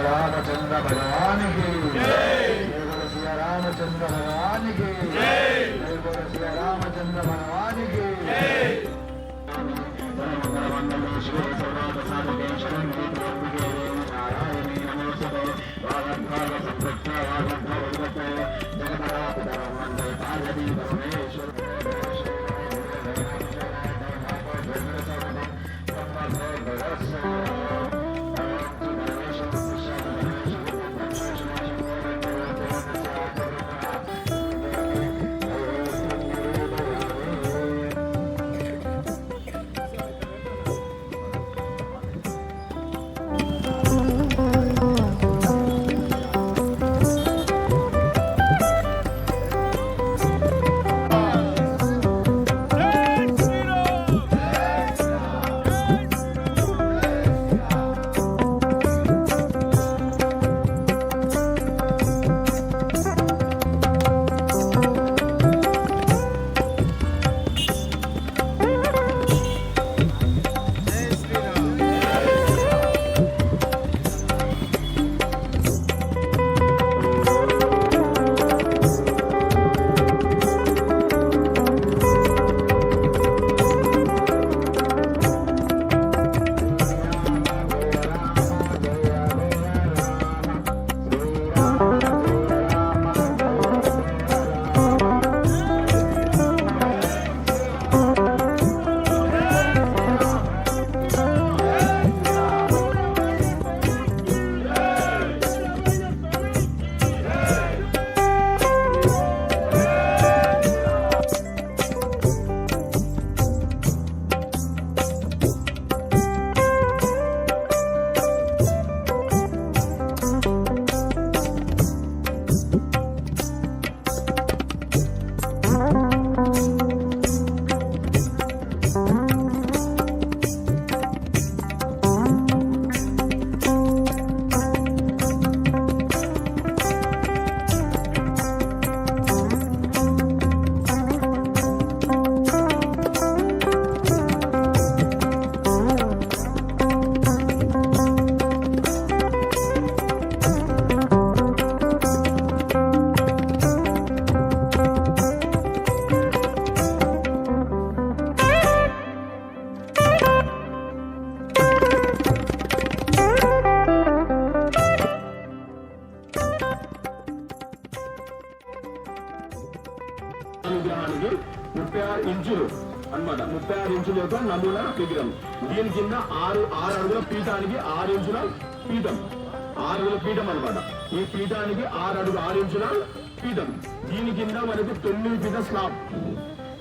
रामचंद्र भगवान की जय। रामचंद्र भगवान की जय। रामचंद्र भगवान की जय। విగ్రహానికి 36 ఇంచులు అన్నమాట. 36 ఇంచుల యొక్క నమూనా విగ్రహం. దీని కింద 6 అడుగుల పీఠానికి 6 ఇంచుల పీఠం, 6 అడుగుల పీఠం అన్నమాట. ఈ పీఠానికి 6 ఇంచుల పీఠం. దీని కింద మనకి 9 ఫీట్ల స్లాబ్.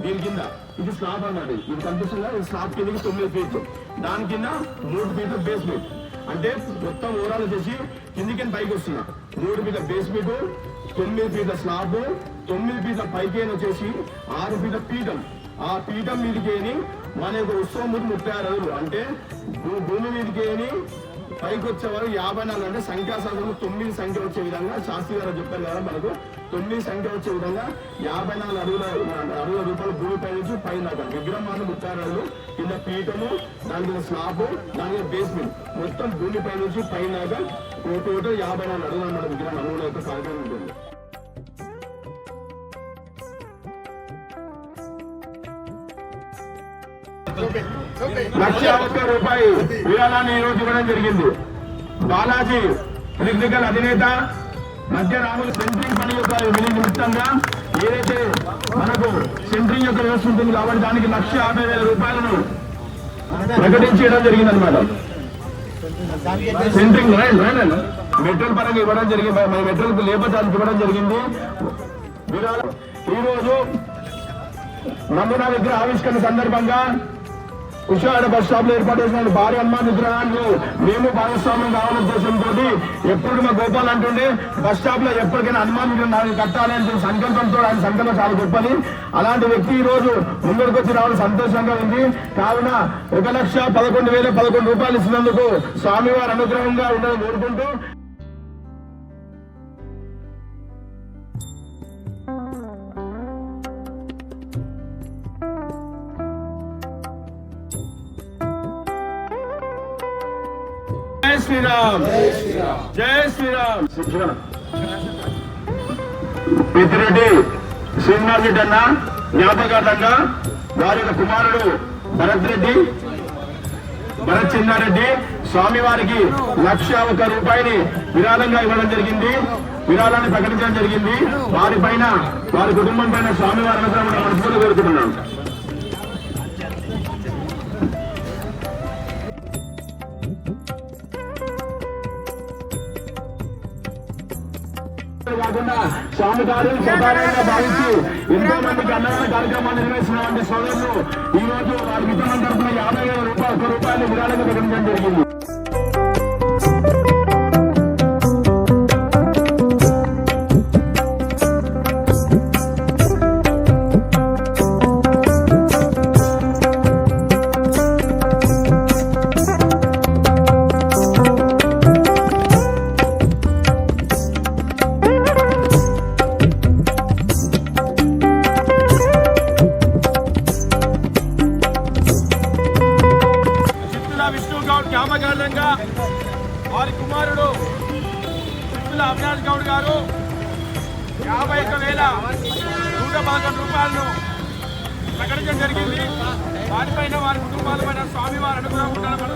దీని కింద ఇది స్లాబ్ అన్నమాట. ఇది కనిపిస్తుందా? ఈ స్లాబ్ కిందకి 9 ఫీట్లు. దాని కింద 3 ఫీట్ల బేస్మెంట్. అంటే మొత్తం ఓవరాల్ వచ్చేసి కిందికి పైకి వస్తున్నా 3 ఫీట్ల బేస్మెంట్, 9 ఫీట్ల స్లాబ్, 9 ఫీట్ల పైకేని వచ్చేసి 6 ఫీట్ల పీఠం. ఆ పీఠం మీదకేని మన యొక్క ఉత్సవం 36 అడుగులు. అంటే భూమి మీదకేని పైకి వచ్చేవారు 54 అంటే సంఖ్యాశాస్త్రంలో 9 సంఖ్య వచ్చే విధంగా శాస్త్రి గారు చెప్పారు కదా, మనకు 9 సంఖ్య వచ్చే విధంగా 54 అడుగుల రూపాయలు భూమిపై నుంచి పైన విగ్రహం మాత్రం 36 అడుగులు. కింద పీఠము, దాని కింద స్లాబ్, దాని మీద బేస్మెంట్, మొత్తం భూమిపై నుంచి పైన టోటల్ 54 అడుగులు అన్నమాట. విగ్రహం నమూనా యొక్క కార్యక్రమం ఉంటుంది. ₹1,50,000 విరాళాన్ని ఈ రోజు ఇవ్వడం జరిగింది. బాలాజీ ఎలక్ట్రికల్ అధినేత మధ్య రాములు సెంట్రింగ్ పని యొక్క నిమిత్తంగా ఏదైతే మనకు సెంట్రింగ్ యొక్క వ్యవస్థ ఉంటుంది కాబట్టి దానికి ₹1,50,000 ప్రకటించడం జరిగింది అనమాట. సెంట్రింగ్ మెట్రల్ పరంగా ఇవ్వడం జరిగింది. మన మెట్రల్ లేబర్ ఛార్జ్ ఇవ్వడం జరిగింది. ఈ రోజు నమూనా విగ్రహ ఆవిష్కరణ సందర్భంగా కుషాడ బస్ స్టాప్ లో ఏర్పాటు చేసిన భారీ హనుమాన్ విగ్రహాన్ని మేము భాగస్వామ్యం కావాలనే ఉద్దేశంతో ఎప్పుడు మా గోపాల్ అంటుండే బస్ స్టాప్ లో ఎప్పటికైనా హనుమాన్ విగ్రహం కట్టాలని సంకల్పంతో ఆయన సంకల్పం చాలా గొప్పది. అలాంటి వ్యక్తి ఈ రోజు ముందరికి వచ్చి రావడం సంతోషంగా ఉంది. కావున ₹1,11,011 ఇచ్చినందుకు స్వామివారి అనుగ్రహంగా ఉండాలని కోరుకుంటూ శ్రీరామ్ జై శ్రీరామ్. పెద్దిరెడ్డి శ్రీనివాస్ రెడ్డి అన్న జ్ఞాపకార్థంగా వారి యొక్క కుమారుడు భరత్ చిన్నారెడ్డి స్వామివారికి 1,01,000 రూపాయలు విరాళంగా ఇవ్వడం జరిగింది. విరాళాన్ని ప్రకటించడం జరిగింది. వారి పైన వారి కుటుంబం పైన స్వామివారి అనుగ్రహం మనస్ఫూర్తిగా కోరుకుంటున్నాం. కాకుండా స్వామి గారు సకాలంగా భావించి ఎంతో మందికి అన్నదాన కార్యక్రమాన్ని నిర్వహిస్తున్నటువంటి సోదరులు ఈ రోజు వారి మిత్రుల తరఫున 50,000 రూపాయలు విరాళంగా ప్రకటించడం జరిగింది. జ్ఞాపకార్థంగా వారి కుమారుడు చిత్తుల అవినాష్ గౌడ్ గారు 51,111 రూపాయలను ప్రకటించడం జరిగింది. వారిపైన వారి కుటుంబాల పైన స్వామివారి అనుగ్రహం ఉండాలని